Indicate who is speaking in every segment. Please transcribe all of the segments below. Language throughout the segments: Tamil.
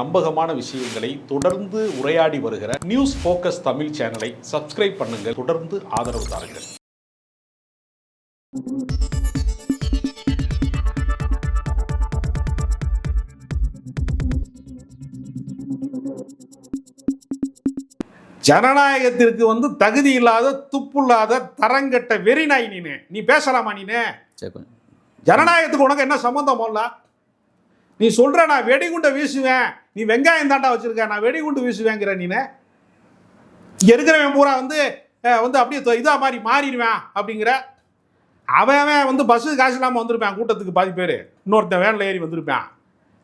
Speaker 1: நம்பகமான விஷயங்களை தொடர்ந்து உரையாடி வருகிற நியூஸ் ஃபோக்கஸ் தமிழ் சேனலை சப்ஸ்கிரைப் பண்ணுங்கள். தொடர்ந்து ஆதரவு தாருங்கள். ஜனநாயகத்திற்கு தகுதி இல்லாத துப்புள்ளாத தரங்கட்ட வெறிநாய் நீ பேசலாமா? ஜனநாயகத்துக்கு உனக்கு என்ன சம்பந்தம்? நீ சொல்ற நான் வெடிகுண்டை வீசுவேன், நீ வெங்காயம் தாண்டா வச்சிருக்க, நான் வெடிகுண்டு வீசுவேங்கிற நீ இங்க இருக்கிறவன் பூரா அப்படியே இதா மாதிரி மாறிடுவேன் அப்படிங்கிற. அவன் பஸ்ஸு காசு இல்லாமல் வந்திருப்பான், கூட்டத்துக்கு பாதி பேர், இன்னொருத்தன் வேனில் ஏறி வந்திருப்பான்.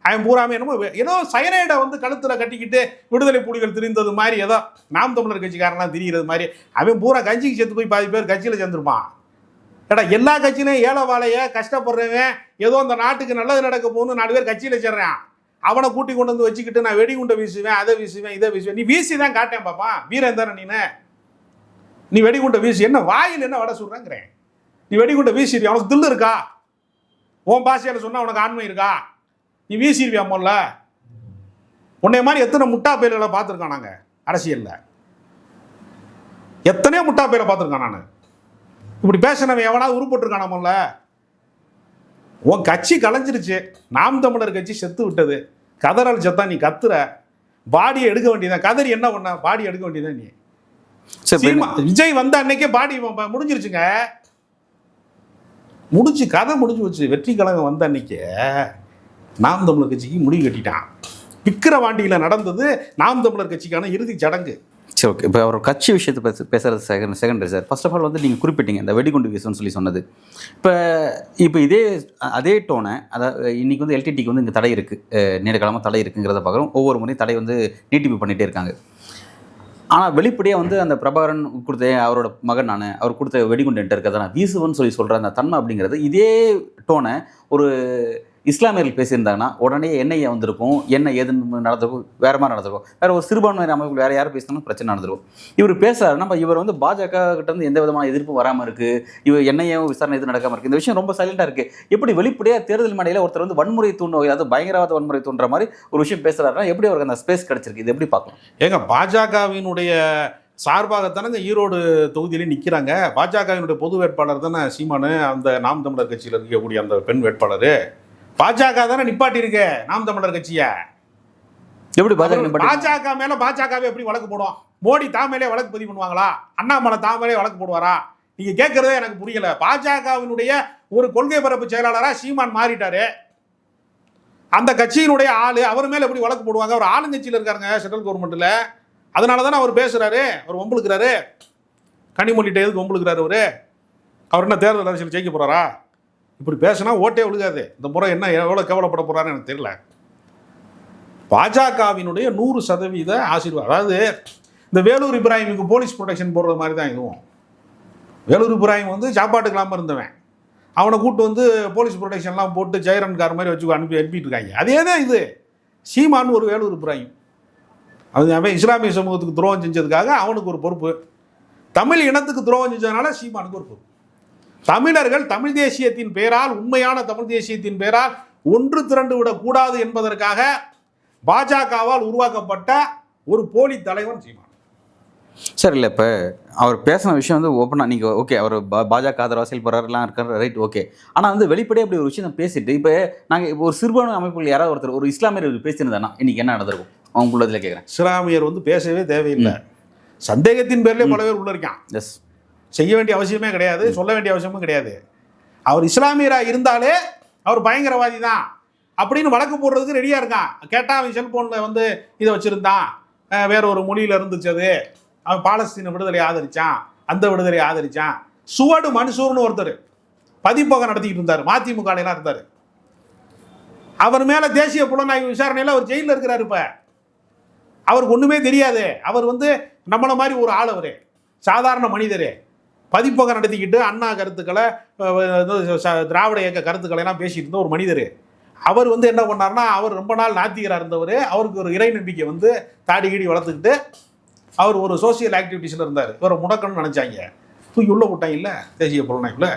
Speaker 1: அவன் பூராமே ஏதோ சயனைடை கழுத்தில் கட்டிக்கிட்டு விடுதலை புலிகள் திரிந்தது மாதிரி, ஏதோ நாம் தமிழர் கட்சிக்காரன்லாம் திரிகிறது மாதிரி அவன் பூரா கட்சிக்கு சேர்த்து போய் பாதி பேர் கட்சியில் சேர்ந்துருப்பான். ஏடா எல்லா கட்சியிலையும் ஏழை வாழைய கஷ்டப்படுறவன் ஏதோ அந்த நாட்டுக்கு நல்லது நடக்க போகணும்னு 4 பேர் கட்சியில் சேர்றான். அவனை கூட்டி கொண்டு வந்து வச்சுக்கிட்டு நான் வெடிகுண்டை வீசுவேன், அதை வீசுவேன், இதை வீசுவேன். நீ வீசி தான் காட்டேன் பாப்பா, வீரன் தானே நீ வெடிகுண்டை வீசி என்ன வாயில் என்ன வடை சொல்றேங்கிறேன். நீ வெடிகுண்டை வீசிடுவியா? உனக்கு தில்லு இருக்கா? உன் பாஷையில் சொன்னா உனக்கு ஆண்மை இருக்கா? நீ வீசிடுவியா? முதல்ல உன்னை மாதிரி எத்தனை முட்டா பயிர்களை பார்த்துருக்கான் நாங்கள் அரசியலில், எத்தனையோ முட்டா பயிரை பார்த்துருக்கான். நான் இப்படி பேசினவன் எவனாவது உருப்பட்டுருக்கான? முதல்ல உன் கட்சி கலைஞ்சிருச்சு, நாம் தமிழர் கட்சி செத்து விட்டது. கதறல் செத்தா நீ கத்துற, பாடியை எடுக்க வேண்டியதான். கதறி என்ன பண்ண? பாடி எடுக்க வேண்டியதான். நீ விஜய் வந்த அன்னைக்கே பாடி முடிஞ்சிருச்சுங்க, முடிச்சு கதை முடிஞ்சு வச்சு. வெற்றி கழகம் வந்த அன்னைக்கே நாம் தமிழர் கட்சிக்கு முடிவு கட்டிட்டான். விக்கிரவாண்டியில் நடந்தது நாம் தமிழர் கட்சிக்கான இறுதி சடங்கு.
Speaker 2: சரி, ஓகே. இப்போ அவர் கட்சி விஷயத்தை பேசுகிறது secondary sir. First of all நீங்கள் குறிப்பிட்டீங்க இந்த வெடிகுண்டு வீசுன்னு சொல்லி சொன்னது. இப்போ அதே டோனை, அதாவது இன்றைக்கி எல்டிடிக்கு இங்கே தடை இருக்குது, நீண்ட காலமாக தடை இருக்குங்கிறத பார்க்குறோம். ஒவ்வொரு முறையும் தடை நீட்டிப்பு பண்ணிகிட்டே இருக்காங்க. ஆனால் வெளிப்படையாக அந்த பிரபாகரன் கொடுத்த, அவரோட மகன் நான், அவர் கொடுத்த வெடிகுண்டு என்கிட்ட இருக்கிறத நான் வீசுவேன்னு சொல்லி சொல்கிற அந்த தன்மை அப்படிங்கிறது, இதே டோனை ஒரு இஸ்லாமியர்கள் பேசியிருந்தாங்கன்னா உடனே என்ஐஏ வந்திருக்கும், என்ன ஏதுன்னு நடந்திருக்கும், வேறு மாதிரி நடந்திருக்கும். வேறு ஒரு சிறுபான்மையினர் அமைப்புகள் வேறு யாரும் பேசினாலும் பிரச்சனை நடந்திருக்கும். இவர் பேசுகிறாருன்னா இவர் பாஜக கிட்டேருந்து எந்த விதமான எதிர்ப்பும் வராமல் இருக்குது, இவர் என்ஐஏவும் விசாரணை எதுவும் நடக்காமல் இருக்குது. இந்த விஷயம் ரொம்ப சைலண்டாக இருக்குது. எப்படி வெளிப்படையாக தேர்தல் மேடையில் ஒருத்தர் வன்முறை தூண்டும், அதாவது பயங்கரவாத வன்முறை தூண்டுற மாதிரி ஒரு விஷயம் பேசுகிறாருன்னா எப்படி அவருக்கு அந்த ஸ்பேஸ் கிடச்சிருக்கு? இது எப்படி பார்க்கலாம்?
Speaker 1: ஏங்க, பாஜகவினுடைய சார்பாகத்தானங்க ஈரோடு தொகுதியிலே நிற்கிறாங்க. பாஜகவினுடைய பொது வேட்பாளர் தானே சீமானு, அந்த நாம் தமிழர் கட்சியில் இருக்கக்கூடிய அந்த பெண் வேட்பாளர். பாஜக தானே நிப்பாட்டி இருக்கு நாம் தமிழர் கட்சிய.
Speaker 2: எப்படி
Speaker 1: பாஜக மேல பாஜகவே எப்படி வழக்கு போடும்? மோடி தாமேலே வழக்கு பதிவு பண்ணுவாங்களா? அண்ணாமலை தாமேலே வழக்கு போடுவாரா? நீங்க கேட்கறதே எனக்கு புரியல. பாஜகவினுடைய ஒரு கொள்கை பரப்பு செயலாளரா சீமான் மாறிட்டாரு. அந்த கட்சியினுடைய ஆளு, அவர் மேல எப்படி வழக்கு போடுவாங்க? அவர் ஆளுங்கட்சியில் இருக்காருங்க, சென்ட்ரல் கவர்மெண்ட்ல. அதனால தானே அவர் பேசுறாரு, அவர் ஒம்பளுக்குறாரு. கனிமொழிட்ட எதுக்கு ஒம்பளுக்குறாரு? அவர் என்ன தேர்தல் அரசியல் ஜெயிக்க போறாரா? இப்படி பேசினா ஓட்டே விழுகாது. இந்த முறை என்ன எவ்வளோ கேவலப்பட போகிறான்னு எனக்கு தெரியல. பாஜகவினுடைய 100% ஆசீர்வாதம். அதாவது இந்த வேலூர் இப்ராஹிமுக்கு போலீஸ் ப்ரொடெக்ஷன் போடுறது மாதிரி தான் இதுவும். வேலூர் இப்ராஹிம் சாப்பாட்டுக்கு இல்லாமல் இருந்தவன், அவனை கூப்பிட்டு போலீஸ் ப்ரொடெக்ஷன்லாம் போட்டு ஜெயரன் கார் மாதிரி வச்சு அனுப்பிட்டு இருக்காங்க. அதே தான் இது. சீமான் ஒரு வேலூர் இப்ராஹிம். அவன் இஸ்லாமிய சமூகத்துக்கு துரோகம் செஞ்சதுக்காக அவனுக்கு ஒரு பொறுப்பு, தமிழ் இனத்துக்கு துரோகம் செஞ்சதுனால சீமானுக்கு ஒரு பொறுப்பு. தமிழர்கள் தமிழ் தேசியத்தின் பெயரால், உண்மையான தமிழ் தேசியத்தின் பெயரால் ஒன்று திரண்டு விடக்கூடாது என்பதற்காக பாஜகவால் உருவாக்கப்பட்ட ஒரு போலி தலைவன் சீமான்.
Speaker 2: சார், இல்லை இப்போ அவர் பேசின விஷயம் ஓப்பனாக நீங்கள் ஓகே, அவர் பாஜக ஆதரவாக செயல்படுறாருலாம் இருக்கார், ரைட், ஓகே. ஆனால் வெளிப்படையாக அப்படி ஒரு விஷயம் பேசிட்டு, இப்போ நாங்கள் இப்போ ஒரு சிறுபான்மை அமைப்புகள் யாராவது ஒருத்தர் ஒரு இஸ்லாமியர் பேசியிருந்தானா இன்னைக்கு என்ன நடந்திருக்கும்? அவங்க உள்ளதில் கேட்குறேன்.
Speaker 1: இஸ்லாமியர் பேசவே தேவையில்லை. சந்தேகத்தின் பேர்லேயே பல பேர் உள்ள இருக்கான்.
Speaker 2: எஸ்,
Speaker 1: செய்ய வேண்டிய அவசியமே கிடையாது, சொல்ல வேண்டிய அவசியமும் கிடையாது. அவர் இஸ்லாமியராக இருந்தாலே அவர் பயங்கரவாதி தான் அப்படின்னு வழக்கு போடுறதுக்கு ரெடியாக இருக்கான். கேட்டால் அவன் செல்ஃபோனில் இதை வச்சுருந்தான், வேற ஒரு மொழியில் இருந்துச்சு, அது அவன் பாலஸ்தீன விடுதலை ஆதரித்தான், அந்த விடுதலை ஆதரித்தான். சுவடு மன்சூர்னு ஒருத்தர் பதிப்பகம் நடத்திக்கிட்டு இருந்தார், மதிமுகலாம் இருந்தார். அவர் மேலே தேசிய புலனாய்வு விசாரணையில் அவர் ஜெயிலில் இருக்கிறார். இப்போ அவருக்கு ஒன்றுமே தெரியாது. அவர் நம்மளை மாதிரி ஒரு ஆள், அவர் சாதாரண மனிதர். பதிப்பகம் நடத்திக்கிட்டு அண்ணா கருத்துக்களை, திராவிட இயக்க கருத்துக்களை எல்லாம் பேசிட்டு இருந்த ஒரு மனிதர். அவர் என்ன பண்ணார்னா, அவர் ரொம்ப நாள் நாத்திகராக இருந்தவர். அவருக்கு ஒரு இறை நம்பிக்கை தாடி கீடி வளர்த்துக்கிட்டு அவர் ஒரு சோசியல் ஆக்டிவிட்டீஸில் இருந்தார். இவரை முடக்கணும்னு நினச்சாங்க, தூக்கி உள்ள விட்டாங்க. இல்லை தேசிய புலனாய்வில்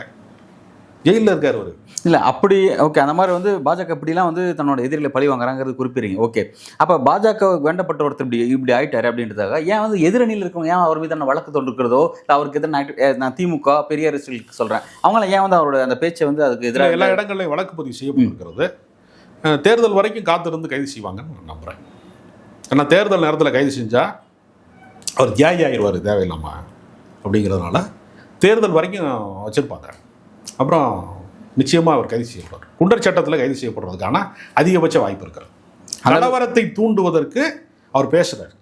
Speaker 1: ஜெயிலில் இருக்கார் அவர்.
Speaker 2: இல்லை அப்படி ஓகே, அந்த மாதிரி வந்து பாஜக இப்படிலாம் வந்து தன்னோட எதிரிகளை பழி வாங்குறாங்கிறது குறிப்பிடுறீங்க. ஓகே, அப்போ பாஜக வேண்டப்பட்ட ஒருத்தர் இப்படி ஆயிட்டாரு அப்படின்றதாக ஏன் வந்து எதிரணியில் இருக்கவங்க ஏன் அவர் மீதான வழக்கு தொடுக்கிறதோ இல்லை அவருக்கு எதிராக நான் திமுக பெரிய அரசியலுக்கு சொல்கிறேன் அவங்கள ஏன் வந்து அவரோட அந்த பேச்சை வந்து அதுக்கு எதிராக
Speaker 1: எல்லா இடங்கள்லையும் வழக்கு பதிவு செய்யப்பட்டிருக்கிறது. தேர்தல் வரைக்கும் காத்திருந்து கைது செய்வாங்கன்னு நான் நம்புகிறேன். ஏன்னா தேர்தல் நேரத்தில் கைது செஞ்சால் அவர் தியாகி ஆகிடுவார் தேவையில்லாமல் அப்படிங்கிறதுனால தேர்தல் வரைக்கும் வச்சுருப்பாங்க. அப்புறம் நிச்சயமாக அவர் கைது செய்யப்படுவார். குண்டர் சட்டத்தில் கைது செய்யப்படுறதுக்கான அதிகபட்ச வாய்ப்பு இருக்கிறது. கலவரத்தை தூண்டுவதற்கு அவர் பேசுகிறார்.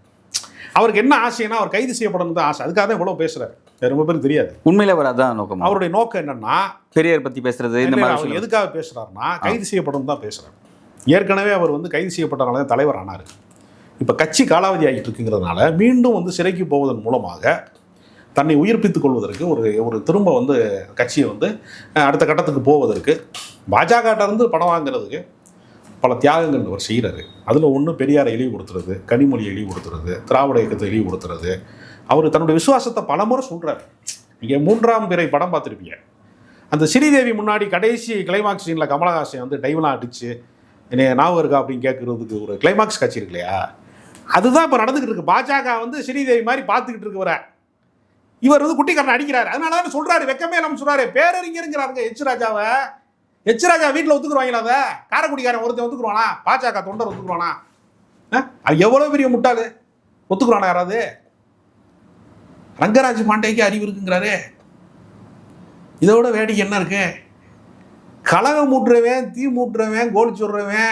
Speaker 1: அவருக்கு என்ன ஆசைன்னா அவர் கைது செய்யப்படணும் தான் ஆசை. அதுக்காக தான் இவ்வளோ பேசுகிறார். ரொம்ப பேருக்கு தெரியாது
Speaker 2: உண்மையில அவர் அதான் நோக்கம்.
Speaker 1: அவருடைய நோக்கம் என்னன்னா
Speaker 2: பெரியார் பற்றி பேசுறது இந்த மாதிரி.
Speaker 1: அவர் எதுக்காக பேசுகிறாருன்னா கைது செய்யப்படணும் தான் பேசுகிறார். ஏற்கனவே அவர் வந்து கைது செய்யப்பட்டனால தான் தலைவர் ஆனார். இப்போ கட்சி காலாவதி ஆகிட்டு இருக்குங்கிறதுனால மீண்டும் வந்து சிறைக்கு போவதன் மூலமாக தன்னை உயிர்ப்பித்துக் கொள்வதற்கு ஒரு திரும்ப வந்து கட்சியை வந்து அடுத்த கட்டத்துக்கு போவதற்கு பாஜகட்டிருந்து பணம் வாங்குறதுக்கு பல தியாகங்கள் அவர் செய்கிறாரு. அதில் ஒன்று பெரியாரை இழிவுபடுத்துறது, கனிமொழியை இழிவுபடுத்துறது, திராவிட இயக்கத்தை இழிவுபடுத்துறது. அவர் தன்னுடைய விசுவாசத்தை பலமுறை சொல்கிறார். நீங்கள் 3ஆம் பிறை படம் பார்த்துருப்பீங்க. அந்த ஸ்ரீதேவி முன்னாடி கடைசி கிளைமாக்ஸ் சீனில் கமலஹாசன் வந்து டைவெலாம் அடித்து என்ன ஞாபகம் இருக்கா அப்படின்னு கேட்குறதுக்கு ஒரு கிளைமாக்ஸ் காட்சி இருக்கு இல்லையா, அதுதான் இப்போ நடந்துக்கிட்டு இருக்கு. பாஜக வந்து ஸ்ரீதேவி மாதிரி பார்த்துக்கிட்டு இருக்கவரை இவர் வந்து குட்டிக்காரன் அடிக்கிறாரு. அதனால தான் சொல்கிறாரு, வெக்கமே நம்ம சொல்கிறாரு, பேரறிஞருங்கிறாருங்க எச் ராஜாவை. எச் ராஜா வீட்டில் ஒத்துக்குருவாங்களா? அதை காரைக்குடிக்காரன் ஒருத்தன் ஒத்துக்குருவானா? பாஜக தொண்டர் ஒத்துக்குருவானா? அது எவ்வளோ பெரிய முட்டாளு, ஒத்துக்குருவானா யாராவது? ரங்கராஜ் பாண்டேக்கு அறிவு இருக்குங்கிறாரு. இதோட வேடிக்கை என்ன இருக்கு? கலகம் மூட்டுறவன், தீ மூட்டுறவன், கோலி சொல்றவன்,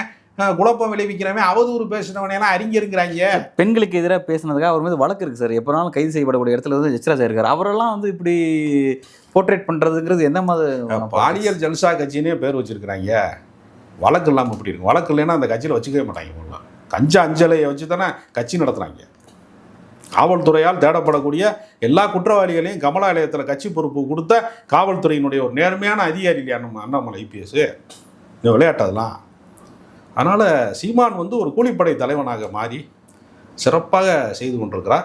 Speaker 1: குழப்பம் விளைவிக்கிறவன், அவதூறு பேசுறவனெல்லாம் அறிஞருங்கிறாங்க.
Speaker 2: பெண்களுக்கு எதிராக பேசுனதுக்காக அவர் மீது வழக்கு இருக்குது சார். எப்போனாலும் கைது செய்யப்படக்கூடிய இடத்துல வந்து எச் ராஜா இருக்கார். அவரெல்லாம் வந்து இப்படி போர்ட்ரேட் பண்ணுறதுங்கிறது எந்த மாதிரி?
Speaker 1: பாலியல் ஜல்சா கட்சினே பேர் வச்சிருக்கிறாங்க. வழக்கு இல்லாமல் இப்படி இருக்கும். வழக்கு இல்லைன்னா அந்த கட்சியில் வச்சுக்கவே மாட்டாங்க. கஞ்சா அஞ்சலையை வச்சு தானே கட்சி நடத்துகிறாங்க. காவல்துறையால் தேடப்படக்கூடிய எல்லா குற்றவாளிகளையும் கமலாலயத்தில் கட்சி பொறுப்பு கொடுத்த காவல்துறையினுடைய ஒரு நேர்மையான அதிகாரி இல்லையா நம்ம அண்ணாமலை ஐபிஎஸ்? இந்த விளையாட்டு அதெல்லாம். அதனால் சீமான் வந்து ஒரு கூலிப்படை தலைவனாக மாறி சிறப்பாக செய்து கொண்டிருக்கிறார்.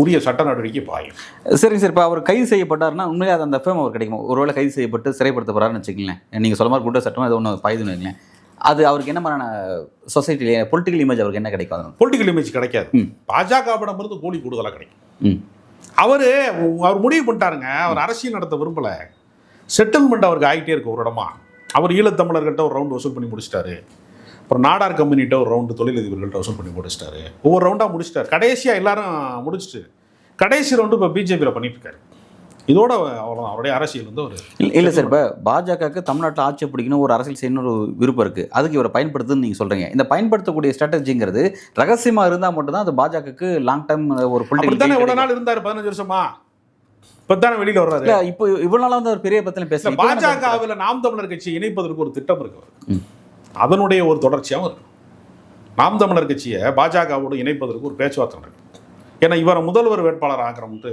Speaker 1: உரிய சட்ட நடவடிக்கை பாயும்.
Speaker 2: சரிங்க சார், இப்போ அவர் கைது செய்யப்பட்டார்னா உண்மையாக அந்த ஃபேம் அவர் கிடைக்கும். ஒருவேளை கைது செய்யப்பட்டு சிறைப்படுத்தப்படுறாருன்னு வச்சுக்கங்களேன், நீங்கள் சொல்ல மாதிரி குற்ற சட்டம் அது ஒன்று பாயுதுன்னு வைங்களேன், அது அவருக்கு என்ன மாதிரியான சொசைட்டிலே பொலிட்டிக்கல் இமேஜ் அவருக்கு என்ன கிடைக்கும்?
Speaker 1: பொலிட்டிக்கல் இமேஜ் கிடைக்காது. பாஜகவிடமிருந்து கூலி கூடுதலாக கிடைக்கும். அவர் முடிவு பண்ணிட்டாருங்க, அவர் அரசியல் நடத்த விரும்பலை. செட்டில்மெண்ட் அவருக்கு ஆகிட்டே இருக்கு ஒரு இடமா. அவர் ஈழத்தமிழர்கிட்ட ஒரு ரவுண்டு வசூல் பண்ணி முடிச்சிட்டாரு. அப்புறம் நாடார் கம்பெனிகிட்ட ஒரு ரவுண்டு தொழிலதிபர்கள்ட்ட வசூல் பண்ணி முடிச்சிட்டாரு. ஒவ்வொரு ரவுண்டாக முடிச்சிட்டாரு. கடைசியாக எல்லாரும் முடிச்சுட்டு கடைசி ரவுண்டு இப்போ பிஜேபியில் பண்ணிட்டு இருக்காரு. இதோட அவ்வளோ அவருடைய அரசியல் வந்து ஒரு
Speaker 2: இல்லை சார். இப்போ பாஜகவுக்கு தமிழ்நாட்டில் ஆட்சி பிடிக்கணும், ஒரு அரசியல் செய்யணும் ஒரு விருப்பம் இருக்குது. அதுக்கு இவரை பயன்படுத்துன்னு நீங்கள் சொல்கிறீங்க. இந்த பயன்படுத்தக்கூடிய ஸ்ட்ராட்டஜிங்கிறது ரகசியமாக இருந்தால் மட்டும்தான் அது பாஜகவுக்கு லாங் டைம் ஒரு பொலிட்டிக்கல்
Speaker 1: தானே. இவ்வளோ நாள் இருந்தார், 15 வருஷமா. இப்போ தானே வெளியில் வர்றாரு.
Speaker 2: இப்போ இவ்வளோ நாளாக வந்து ஒரு பெரிய பத்தின பேசல.
Speaker 1: பாஜகவில் நாம் தமிழர் கட்சி இணைப்பதற்கு ஒரு திட்டம் இருக்கு. அதனுடைய ஒரு தொடர்ச்சியாகவும் இருக்கு. நாம் தமிழர் கட்சியை பாஜகவோடு இணைப்பதற்கு ஒரு பேச்சுவார்த்தை இருக்கு. ஏன்னா இவரை முதல்வர் வேட்பாளர் ஆக்கிறோம்ட்டு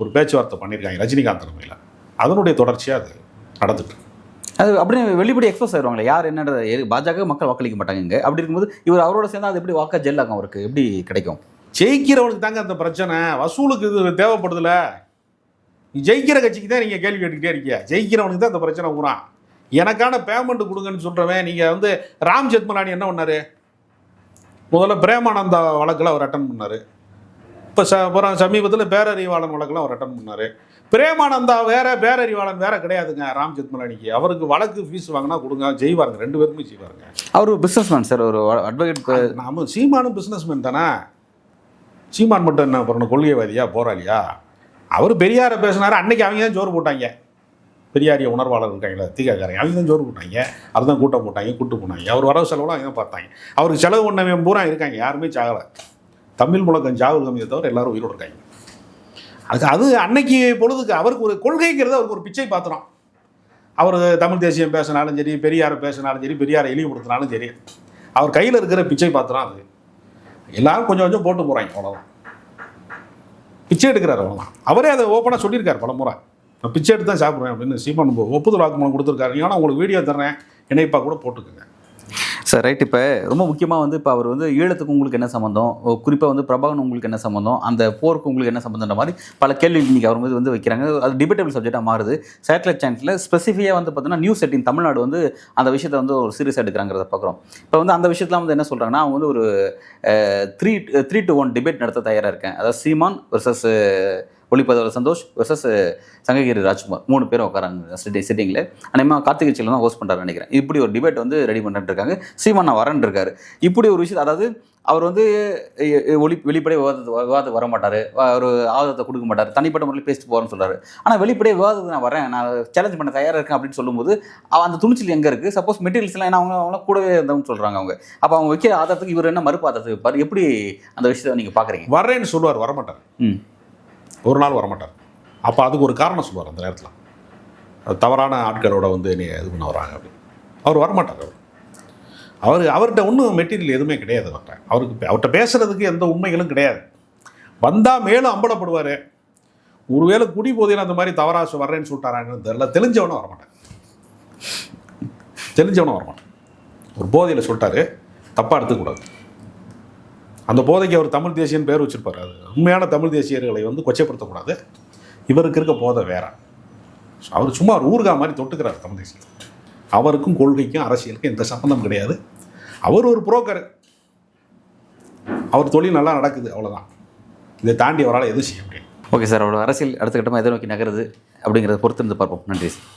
Speaker 1: ஒரு பேச்சுவார்த்தை பண்ணியிருக்காங்க ரஜினிகாந்த் தலைமையில். அதனுடைய தொடர்ச்சியாக அது நடந்துட்டு இருக்கு.
Speaker 2: அது அப்படின்னு வெளிப்படி எக்ஸ்போஸ் ஆயிடுவாங்களே யார் என்னன்றது. பாஜக மக்கள் வாக்களிக்க மாட்டாங்க இங்கே. அப்படி இருக்கும்போது இவர் அவரோட சேர்ந்து அது எப்படி வாக்கா ஜெல் ஆகும், அவருக்கு எப்படி கிடைக்கும்?
Speaker 1: ஜெயிக்கிறவனுக்கு தாங்க அந்த பிரச்சனை. வசூலுக்கு இது தேவைப்படுதுல. ஜெயிக்கிற கட்சிக்கு தான் நீங்கள் கேள்வி கேட்டுக்கிட்டே இருக்கீங்க. ஜெயிக்கிறவனுக்கு தான் அந்த பிரச்சனை ஊரா. எனக்கான பேமெண்ட் கொடுங்கன்னு சொல்கிறவன். நீங்கள் வந்து ராம் ஜெத்மலானி என்ன பண்ணார்? முதல்ல பிரேமானந்தா வழக்கில் அவர் அட்டன் பண்ணார். இப்போ அப்புறம் சமீபத்தில் பேரறிவாளன் வழக்கில் அவர் அட்டன் பண்ணார். பிரேமானந்தா வேற, பேரறிவாளன் வேற கிடையாதுங்க ராம் ஜெத்மலானிக்கு. அவருக்கு வழக்கு ஃபீஸ் வாங்கினா கொடுங்க, செய்வாருங்க. 2 பேருமே செய்வாருங்க.
Speaker 2: அவர் பிஸ்னஸ் மேன் சார், ஒரு அட்வொகேட்.
Speaker 1: நாம சீமானும் பிஸ்னஸ் மேன் தானே. சீமான் மட்டும் என்ன பண்ண கொள்கைவாதியா, போராளியா? அவர் பெரியாரை பேசினார். அன்னைக்கு அவங்க தான் ஜோறு போட்டாங்க. பெரியாரிய உணர்வாளர் இருக்காங்களா தீகாக்காரங்க, அவங்க தான் ஜோறு போட்டாங்க. அதுதான் கூட்டம் போட்டாங்க, கூட்டு போனாங்க. அவர் வரவு செலவுலாம் அவங்க தான் பார்த்தாங்க. அவருக்கு செலவு ஒன்றவன் பூரா இருக்காங்க. யாருமே சாகலை. தமிழ் முழக்கம் ஜாகுல் கம்மியை தவிர எல்லாரும் உயிரோடு இருக்காங்க. அது அன்னைக்கு பொழுதுக்கு அவருக்கு ஒரு கொள்கைங்கிறது அவருக்கு ஒரு பிச்சை பாத்திரம். அவர் தமிழ் தேசியம் பேசினாலும் சரி, பெரியாரை பேசினாலும் சரி, பெரியாரை இழிவுபடுத்தினாலும் சரி, அவர் கையில் இருக்கிற பிச்சை பாத்திரம் அது. எல்லாரும் கொஞ்சம் கொஞ்சம் போட்டு போகிறாங்க, அவ்வளோதான். பிச்சை எடுக்கிறார், அவ்வளோதான். அவரே அதை ஓப்பனாக சொல்லியிருக்கார் பல முறை. நான் பிச்சை எடுத்து தான் சாப்பிட்றேன் அப்படின்னு சீமான் ஒப்புதல் வாக்குமூலம் கொடுத்துருக்காரு. ஏன்னா உங்களுக்கு வீடியோ தர்றேன், இணைப்பாக கூட போட்டுக்கோங்க.
Speaker 2: Sir right. இப்போ ரொம்ப முக்கியமாக வந்து இப்போ அவர் வந்து ஈழத்துக்கு உங்களுக்கு என்ன சம்மந்தம், குறிப்பாக வந்து பிரபாகரன் உங்களுக்கு என்ன சம்மந்தம், அந்த போருக்கு உங்களுக்கு என்ன சம்மந்தன்ற மாதிரி பல கேள்வி இன்றைக்கி அவர் வந்து வைக்கிறாங்க. அது டிபேட்டபிள் சப்ஜெக்டாக மாறுது. சேட்டலைட் சேனலில் ஸ்பெசிஃபிக்காக வந்து பார்த்தீங்கன்னா நியூஸ் 18 தமிழ்நாடு வந்து அந்த விஷயத்தை வந்து ஒரு சீரியஸ் எடுக்கிறாங்கிறத பார்க்குறோம். இப்போ வந்து அந்த விஷயத்தில் வந்து என்ன சொல்கிறாங்கன்னா, அவங்க வந்து ஒரு 3-1 டிபேட் நடத்த தயாராக இருக்கேன். அதாவது சீமான் வெர்சஸ் ஒளிப்பதிவாளர் சந்தோஷ் வெர்சஸ் சங்ககிரி ராஜ்குமார் 3 பேரும் உட்காராங்க சிட்டிங்கில். அநேகமாக கார்த்திகை செல்வன் தான் ஹோஸ்ட் பண்ணுறாருன்னு நினைக்கிறேன். இப்படி ஒரு டிபேட் வந்து ரெடி பண்ணிட்டு இருக்காங்க. சீமான் நான் வரேன்னு இருக்காரு. இப்படி ஒரு விஷயம், அதாவது அவர் வந்து வெளிப்படையே விவாதத்துக்கு வர மாட்டார், ஒரு ஆதரத்தை கொடுக்க மாட்டார், தனிப்பட்ட முறையில் பேசிட்டு போகிறேன்னு சொல்கிறாரு. ஆனால் வெளிப்படையே விவாதத்துக்கு நான் வரேன், நான் சேலஞ்ச் பண்ண தயாராக இருக்கேன் அப்படின்னு சொல்லும்போது அந்த துணிச்சல் எங்கே இருக்குது? சப்போஸ் மெட்டீரியல்ஸ்லாம் ஏன்னா அவங்க கூடவே இருந்தவங்க சொல்கிறாங்க அவங்க. அப்போ அவங்க வைக்கிற ஆதரத்துக்கு இவர் என்ன மறுப்பு ஆதரத்துக்கு வைப்பார்? எப்படி அந்த விஷயத்தை நீங்கள் பார்க்குறீங்க?
Speaker 1: வரேன்னு சொல்லுவார், வரமாட்டார். ஒரு நாள் வரமாட்டார். அப்போ அதுக்கு ஒரு காரணம் சொல்லுவார் அந்த நேரத்தில், தவறான ஆட்களோட வந்து நீ இது பண்ண வராங்க அப்படின்னு. அவர் வரமாட்டார். அவர்கிட்ட ஒன்றும் மெட்டீரியல் எதுவுமே கிடையாது. அவர்கிட்ட பேசுகிறதுக்கு எந்த உண்மைகளும் கிடையாது. வந்தால் மேலும் அம்பலப்படுவார். ஒருவேளை குடி போதையில் அந்த மாதிரி தவறாக வர்றேன்னு சொல்லிட்டாரான்னு தெரியல. தெளிஞ்சவனும் வரமாட்டார். ஒரு போதையில் சொல்லிட்டாரு, தப்பாக எடுத்துக்கூடாது. அந்த போதைக்கு அவர் தமிழ் தேசியன்னு பேர் வச்சுருப்பார். அது உண்மையான தமிழ் தேசியர்களை வந்து கொச்சைப்படுத்தக்கூடாது. இவருக்கு இருக்க போதை வேற. அவர் சும்மா ஒரு ஊர்கா மாதிரி தொட்டுக்கிறார் தமிழ் தேசியம். அவருக்கும் கொள்கைக்கும் அரசியலுக்கும் எந்த சம்பந்தம் கிடையாது. அவர் ஒரு புரோக்கர். அவர் தொழில் நல்லா நடக்குது, அவ்வளோதான். இதை தாண்டி அவரால் எதுவும் செய்ய முடியும்.
Speaker 2: ஓகே சார், அவரோட அரசியல் அடுத்த கட்டமாக எதை நோக்கி நகருது அப்படிங்கிறத பொறுத்து இருந்து பார்ப்போம். நன்றி சார்.